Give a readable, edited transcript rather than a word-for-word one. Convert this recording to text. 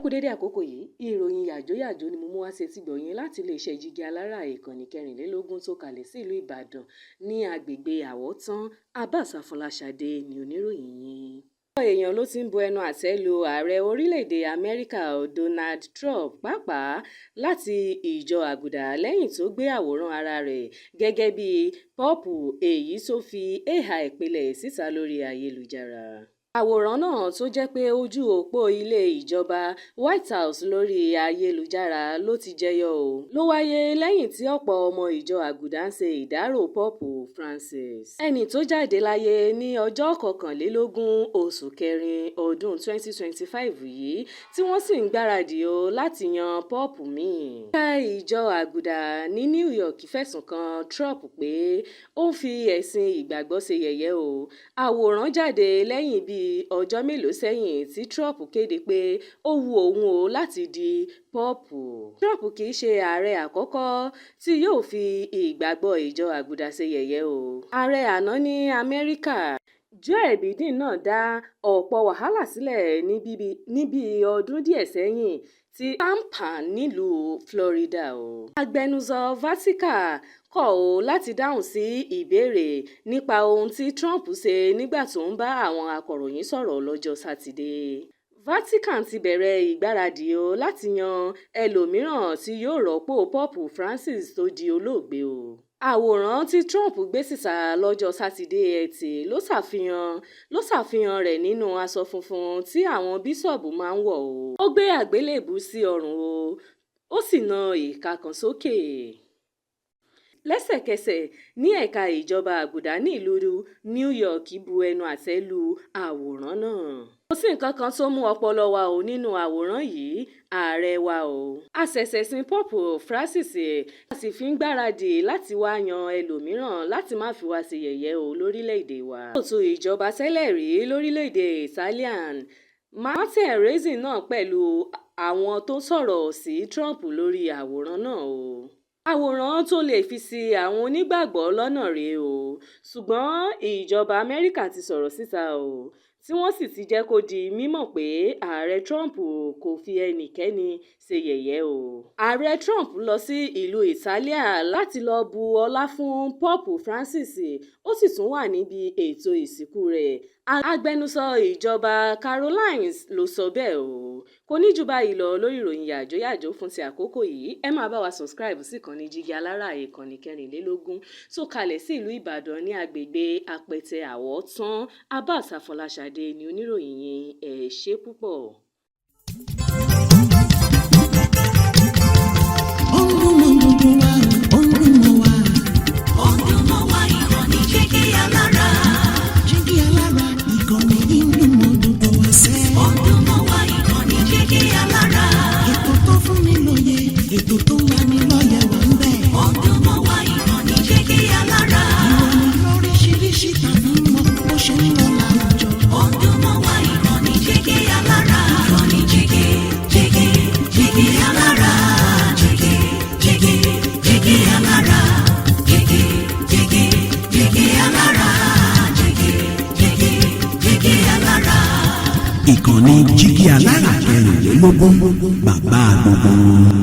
kú dédé àkókò yìí ìròyìn yàjóyàjó ni mo mú wá sí etí gbọ̀yìn láti iléeṣẹ́ Jígí Alára ìkànnì 24 tó kalẹ̀ sí ìlú Ìbàdàn ní agbègbè Àwọ̀tán. Abbas Afọláṣadé ni oníròyìn yìí. Ọ̀pọ̀ èèyàn ló ti ń bu ẹnu àtẹ́ lu ààrẹ orílẹ̀-èdè Amẹ́ríkà Donald Trump pàápàá láti ìjọ Aguda lẹ́yìn tó gbé àwòrán ara rẹ̀ gẹ́gẹ́ bí Poopu èyí tó fi ìpìlẹ̀ síta lórí ayélujára. Àwòrán náà tó jẹ́ pé ojú òpó ilé ìjọba White House lórí ayélujára ló ti jẹyọ ló wáyé lẹ́yìn tí ọ̀pọ̀ ọmọ ìjọ Aguda ń ṣe ìdárò Poopu Francis, ẹni tó jáde láyé ní ọjọ́ 21 oṣù kẹrin ọdún 2025 yìí, tí wọ́n sì ń gbáradì láti yan Poopu míì. Ẹ̀ka ìjọ Aguda ní New York fẹ̀sùn kan Trump pé ó ń fi ẹ̀sìn ìgbàgbọ́ ṣe yẹ̀yẹ́ àwòrán jáde lẹ́yìn bíi ọjọ́ mélòó sẹ́yìn tí Trump kéde pé ó wu òun láti di Poopu. Trump kì í ṣe ààrẹ àkọ́kọ́ tí yóò fi ìgbàgbọ́ ìjọ Aguda ṣe yẹ̀yẹ́ Ààrẹ àná ní Amẹ́ríkà Joe Biden náà dá ọ̀pọ̀ wàhálà sílẹ̀ ní bíi ọdún díẹ̀ sẹ́yìn tí Tampa nílùú Florida Agbẹnusọ Vatican kọ̀ láti dáhùn sí ìbéèrè nípa ohun tí Trump ṣe nígbà tó ń bá àwọn akọ̀ròyìn sọ̀rọ̀ lọ́jọ́ Sátidé. Vatican ti bẹ̀rẹ̀ ìgbáradì láti yan ẹlòmíràn tí yóò rọ́pò Poopu Francis tó di olóògbé Àwòrán tí Trump gbé síta lọ́jọ́ Sátidé Ẹtì ló ṣàfihàn rẹ̀ nínú aṣọ funfun tí àwọn bíṣọ̀bù máa ń wọ̀ ó gbé àgbélébù sí ọrùn ó sì na ìka kan sókè. Lẹ́sẹ̀kẹsẹ̀ ní ẹ̀ka ìjọba Aguda ní ìlú New York bu ẹnu àtẹ́ lu àwòrán náà. Kò sí nǹkan kan tó mú ọpọlọ wa nínú àwòrán yìí, ààrẹ wa a ṣẹ̀ṣẹ̀ sin Poopu Francis a sì fi ń gbáradì láti wá yan ẹlòmíràn láti má fi wá ṣe yẹ̀yẹ́ lórílẹ̀‐èdè wa. Olóòtú ìjọba tẹ́lẹ̀ rí lórílẹ̀‐èdè Italian Matteo Renzi náà pẹ̀lú àwọn tó sọ̀rọ̀ sí Trump lórí àwòrán náà Àwòrán tó lè fi sí àwọn onígbàgbọ́ lọ́nà rèé ṣùgbọ́n ìjọba Amẹ́ríkà ti sọ̀rọ̀ síta tí wọ́n sì ti jẹ́ kó di mímọ̀ pé ààrẹ Trump kò fi ẹnikẹ́ni ṣe yẹ̀yẹ́ Ààrẹ Trump lọ sí ìlú Italia láti lọ bu ọlá fún Poopu Francis, ó sì tún wà níbi ètò ìsìnkú rẹ̀. Agbẹnusọ ìjọba Carolines ló sọ bẹ́ẹ̀ Kò ní jù báyìí lọ lórí ìròyìn yàjóyàjó fún ti àkókò yìí. Ẹ máa bá wa subscribe sí ìkànnì Jígí Alára ìkànnì 24 tó kalẹ̀ sí ìlú Ìbàdàn ní agbègbè Apẹtẹ Àwọ̀tán. Abbas Afọláṣadé ni oníròyìn yìí. Ẹ ṣé púpọ̀. Ìkànnì Jígí Alára 24 bàbá gbogbo.